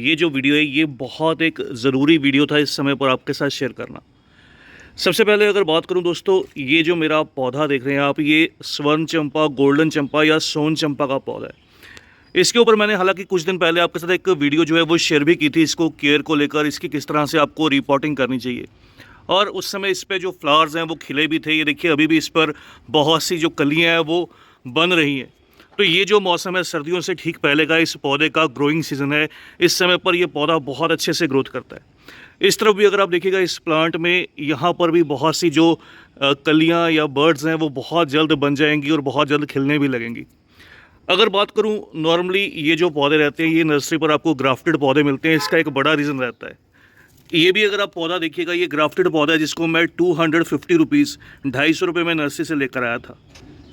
ये जो वीडियो है ये बहुत एक ज़रूरी वीडियो था इस समय पर आपके साथ शेयर करना। सबसे पहले अगर बात करूं दोस्तों, ये जो मेरा पौधा देख रहे हैं आप, ये स्वर्ण चंपा, गोल्डन चंपा या सोन चंपा का पौधा है। इसके ऊपर मैंने हालांकि कुछ दिन पहले आपके साथ एक वीडियो जो है वो शेयर भी की थी, इसको केयर को लेकर, इसकी किस तरह से आपको रिपोर्टिंग करनी चाहिए। और उस समय इस पे जो फ्लावर्स हैं वो खिले भी थे। ये देखिए अभी भी इस पर बहुत सी जो कलियाँ हैं वो बन रही हैं। तो ये जो मौसम है सर्दियों से ठीक पहले का, इस पौधे का ग्रोइंग सीज़न है। इस समय पर ये पौधा बहुत अच्छे से ग्रोथ करता है। इस तरफ भी अगर आप देखिएगा इस प्लांट में, यहाँ पर भी बहुत सी जो कलियाँ या बर्ड्स हैं वो बहुत जल्द बन जाएंगी और बहुत जल्द खिलने भी लगेंगी। अगर बात करूं, नॉर्मली ये जो पौधे रहते हैं ये नर्सरी पर आपको ग्राफ्टेड पौधे मिलते हैं। इसका एक बड़ा रीज़न रहता है, ये भी अगर आप पौधा देखिएगा, ये ग्राफ्टेड पौधा है जिसको मैं 250 रुपीज़, 250 रुपये में नर्सरी से लेकर आया था।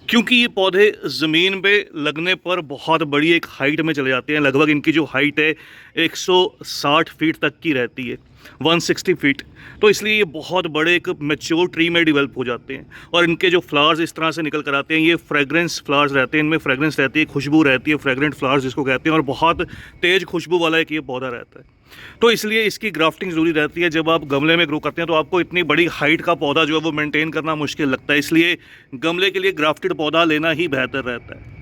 क्योंकि ये पौधे ज़मीन पे लगने पर बहुत बड़ी एक हाइट में चले जाते हैं। लगभग इनकी जो हाइट है 160 फीट तक की रहती है, 160 फीट। तो इसलिए ये बहुत बड़े एक मैच्योर ट्री में डेवलप हो जाते हैं। और इनके जो फ्लावर्स इस तरह से निकल कर आते हैं, ये फ्रेग्रेंस फ्लावर्स रहते हैं। इनमें फ्रेग्रेंस रहती है, खुशबू रहती है, फ्रेग्रेंट फ्लावर्स जिसको कहते हैं। और बहुत तेज़ खुशबू वाला एक ये पौधा रहता है। तो इसलिए इसकी ग्राफ्टिंग ज़रूरी रहती है। जब आप गमले में ग्रो करते हैं तो आपको इतनी बड़ी हाइट का पौधा जो है वो मेंटेन करना मुश्किल लगता है। इसलिए गमले के लिए ग्राफ्टेड पौधा लेना ही बेहतर रहता है।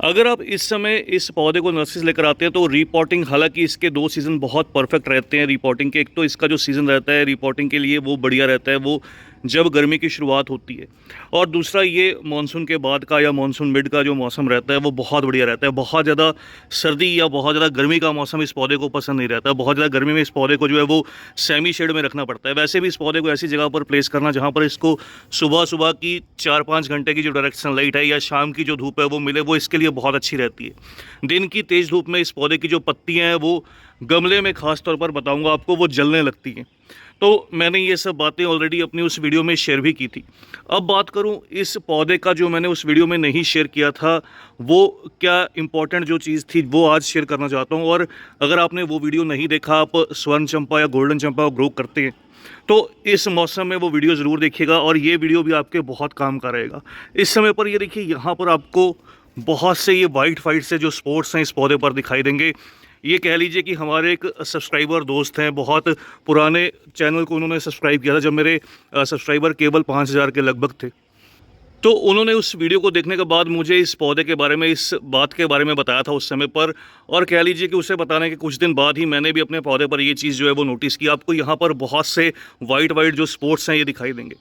अगर आप इस समय इस पौधे को नर्सरी से लेकर आते हैं तो रिपोर्टिंग, हालांकि इसके 2 सीज़न बहुत परफेक्ट रहते हैं रिपोर्टिंग के। एक तो इसका जो सीज़न रहता है रिपोर्टिंग के लिए वो बढ़िया रहता है, वो जब गर्मी की शुरुआत होती है। और दूसरा ये मानसून के बाद का या मानसून मिड का जो मौसम रहता है वो बहुत बढ़िया रहता है। बहुत ज़्यादा सर्दी या बहुत ज़्यादा गर्मी का मौसम इस पौधे को पसंद नहीं रहता। बहुत ज़्यादा गर्मी में इस पौधे को जो है वो सेमी शेड में रखना पड़ता है। वैसे भी इस पौधे को ऐसी जगह पर प्लेस करना जहाँ पर इसको सुबह सुबह की 4-5 घंटे की जो डायरेक्ट सनलाइट है या शाम की जो धूप है वो मिले, वो इसके लिए बहुत अच्छी रहती है। दिन की तेज़ धूप में इस पौधे की जो पत्तियाँ हैं वो गमले में ख़ास तौर पर बताऊँगा आपको, वो जलने लगती हैं। तो मैंने ये सब बातें ऑलरेडी अपनी उस वीडियो में शेयर भी की थी। अब बात करूं इस पौधे का, जो मैंने उस वीडियो में नहीं शेयर किया था, वो क्या इम्पॉर्टेंट जो चीज़ थी वो आज शेयर करना चाहता हूं। और अगर आपने वो वीडियो नहीं देखा, आप स्वर्ण चंपा या गोल्डन चंपा ग्रो करते हैं तो इस मौसम में वो वीडियो ज़रूर देखिएगा और ये वीडियो भी आपके बहुत काम का रहेगा। इस समय पर ये देखिए, यहाँ पर आपको बहुत से ये वाइट से जो स्पॉट्स हैं इस पौधे पर दिखाई देंगे। ये कह लीजिए कि हमारे एक सब्सक्राइबर दोस्त हैं, बहुत पुराने चैनल को उन्होंने सब्सक्राइब किया था जब मेरे सब्सक्राइबर केवल 5000 के लगभग थे। तो उन्होंने उस वीडियो को देखने के बाद मुझे इस पौधे के बारे में, इस बात के बारे में बताया था उस समय पर। और कह लीजिए कि उसे बताने के कुछ दिन बाद ही मैंने भी अपने पौधे पर ये चीज़ जो है वो नोटिस की। आपको यहाँ पर बहुत से वाइट जो स्पॉट्स हैं ये दिखाई देंगे।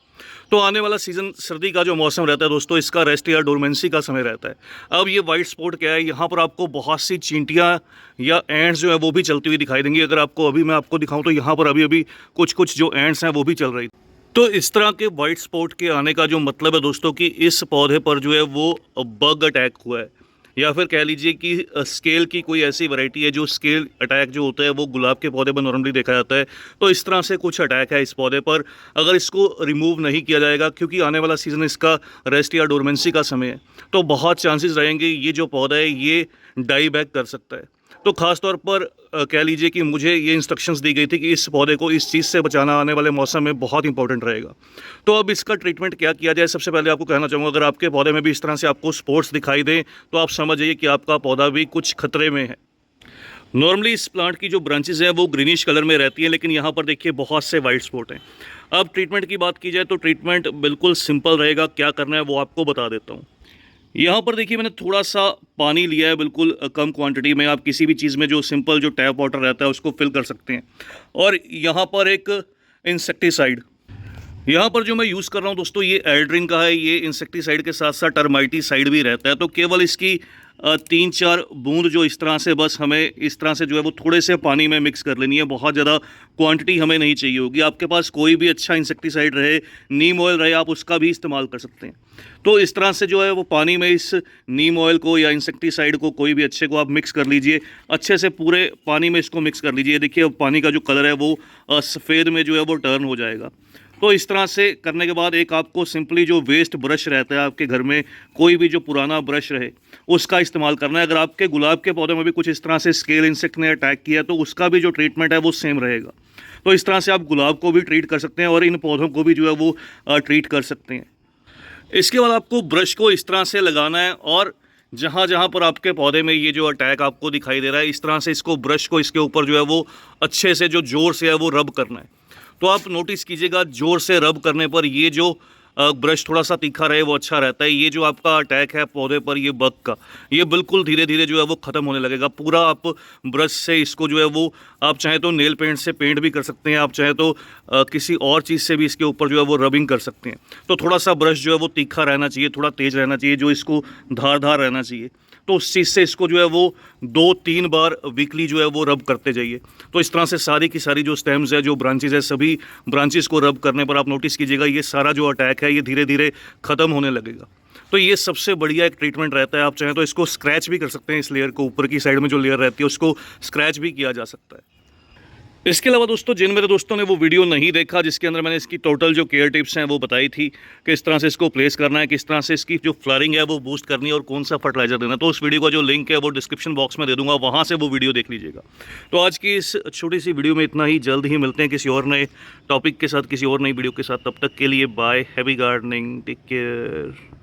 तो आने वाला सीज़न सर्दी का जो मौसम रहता है दोस्तों, इसका रेस्ट या डोरमेंसी का समय रहता है। अब ये वाइट स्पॉट क्या है, यहाँ पर आपको बहुत सी चींटियाँ या एंड्स जो है वो भी चलती हुई दिखाई देंगी। अगर आपको अभी मैं आपको दिखाऊँ तो यहाँ पर अभी कुछ जो एंड्स हैं वो भी चल रही। तो इस तरह के वाइट स्पॉट के आने का जो मतलब है दोस्तों कि इस पौधे पर जो है वो बग अटैक हुआ है, या फिर कह लीजिए कि स्केल की कोई ऐसी वैरायटी है जो स्केल अटैक जो होता है वो गुलाब के पौधे पर नॉर्मली देखा जाता है। तो इस तरह से कुछ अटैक है इस पौधे पर। अगर इसको रिमूव नहीं किया जाएगा, क्योंकि आने वाला सीज़न इसका रेस्ट या डोरमेंसी का समय है, तो बहुत चांसेस रहेंगे ये जो पौधा है ये डाई बैक कर सकता है। तो ख़ास तौर पर कह लीजिए कि मुझे ये इंस्ट्रक्शंस दी गई थी कि इस पौधे को इस चीज़ से बचाना आने वाले मौसम में बहुत इंपॉर्टेंट रहेगा। तो अब इसका ट्रीटमेंट क्या किया जाए, सबसे पहले आपको कहना चाहूँगा, अगर आपके पौधे में भी इस तरह से आपको स्पॉट्स दिखाई दें तो आप समझ जाइए कि आपका पौधा भी कुछ खतरे में है। नॉर्मली इस प्लांट की जो ब्रांचेज हैं वो ग्रीनिश कलर में रहती हैं, लेकिन यहाँ पर देखिए बहुत से वाइट स्पॉट हैं। अब ट्रीटमेंट की बात की जाए तो ट्रीटमेंट बिल्कुल सिंपल रहेगा। क्या करना है वो आपको बता देता हूँ। यहाँ पर देखिए मैंने थोड़ा सा पानी लिया है, बिल्कुल कम क्वांटिटी में। आप किसी भी चीज़ में जो सिंपल जो टैप वाटर रहता है उसको फिल कर सकते हैं। और यहाँ पर एक इंसेक्टिसाइड, यहाँ पर जो मैं यूज़ कर रहा हूँ दोस्तों ये एल्ड्रिन का है। ये इंसेक्टिसाइड के साथ साथ टर्माइटिसाइड भी रहता है। तो केवल इसकी 3-4 बूंद जो इस तरह से, बस हमें इस तरह से जो है वो थोड़े से पानी में मिक्स कर लेनी है। बहुत ज़्यादा क्वांटिटी हमें नहीं चाहिए होगी। आपके पास कोई भी अच्छा इंसेक्टिसाइड रहे, नीम ऑयल रहे, आप उसका भी इस्तेमाल कर सकते हैं। तो इस तरह से जो है वो पानी में इस नीम ऑयल को या इंसेक्टिसाइड को, कोई भी अच्छे को आप मिक्स कर लीजिए। अच्छे से पूरे पानी में इसको मिक्स कर लीजिए। देखिए अब पानी का जो कलर है वो सफ़ेद में जो है वो टर्न हो जाएगा। तो इस तरह से करने के बाद एक आपको सिंपली जो वेस्ट ब्रश रहता है आपके घर में, कोई भी जो पुराना ब्रश रहे उसका इस्तेमाल करना है। अगर आपके गुलाब के पौधे में भी कुछ इस तरह से स्केल इंसेक्ट ने अटैक किया तो उसका भी जो ट्रीटमेंट है वो सेम रहेगा। तो इस तरह से आप गुलाब को भी ट्रीट कर सकते हैं और इन पौधों को भी जो है वो ट्रीट कर सकते हैं। इसके बाद आपको ब्रश को इस तरह से लगाना है और जहाँ जहाँ पर आपके पौधे में ये जो अटैक आपको दिखाई दे रहा है, इस तरह से इसको ब्रश को इसके ऊपर जो है वो अच्छे से जो ज़ोर से है वो रब करना है। तो आप नोटिस कीजिएगा, ज़ोर से रब करने पर ये जो ब्रश थोड़ा सा तीखा रहे वो अच्छा रहता है। ये जो आपका अटैक है पौधे पर, ये बग का, ये बिल्कुल धीरे धीरे जो है वो ख़त्म होने लगेगा। पूरा आप ब्रश से इसको जो है वो, आप चाहें तो नेल पेंट से पेंट भी कर सकते हैं, आप चाहें तो किसी और चीज़ से भी इसके ऊपर जो है वो रबिंग कर सकते हैं। तो थोड़ा सा ब्रश जो है वो तीखा रहना चाहिए, थोड़ा तेज़ रहना चाहिए, जो इसको धार रहना चाहिए। तो उस चीज़ से इसको जो है वो 2-3 बार वीकली जो है वो रब करते जाइए। तो इस तरह से सारी की सारी जो स्टेम्स है, जो ब्रांचेस है, सभी ब्रांचेस को रब करने पर आप नोटिस कीजिएगा ये सारा जो अटैक है ये धीरे धीरे ख़त्म होने लगेगा। तो ये सबसे बढ़िया एक ट्रीटमेंट रहता है। आप चाहें तो इसको स्क्रैच भी कर सकते हैं, इस लेयर को, ऊपर की साइड में जो लेयर रहती है उसको स्क्रैच भी किया जा सकता है। इसके अलावा दोस्तों, जिन मेरे दोस्तों ने वो वीडियो नहीं देखा जिसके अंदर मैंने इसकी टोटल जो केयर टिप्स हैं वो बताई थी, किस तरह से इसको प्लेस करना है, किस तरह से इसकी जो फ्लरिंग है वो बूस्ट करनी है और कौन सा फर्टिलाइजर देना है, तो उस वीडियो का जो लिंक है वो डिस्क्रिप्शन बॉक्स में दे दूंगा, वहाँ से वो वीडियो देख लीजिएगा। तो आज की इस छोटी सी वीडियो में इतना ही। जल्द ही मिलते हैं किसी और नए टॉपिक के साथ, किसी और नई वीडियो के साथ। तब तक के लिए bye, happy gardening, take care.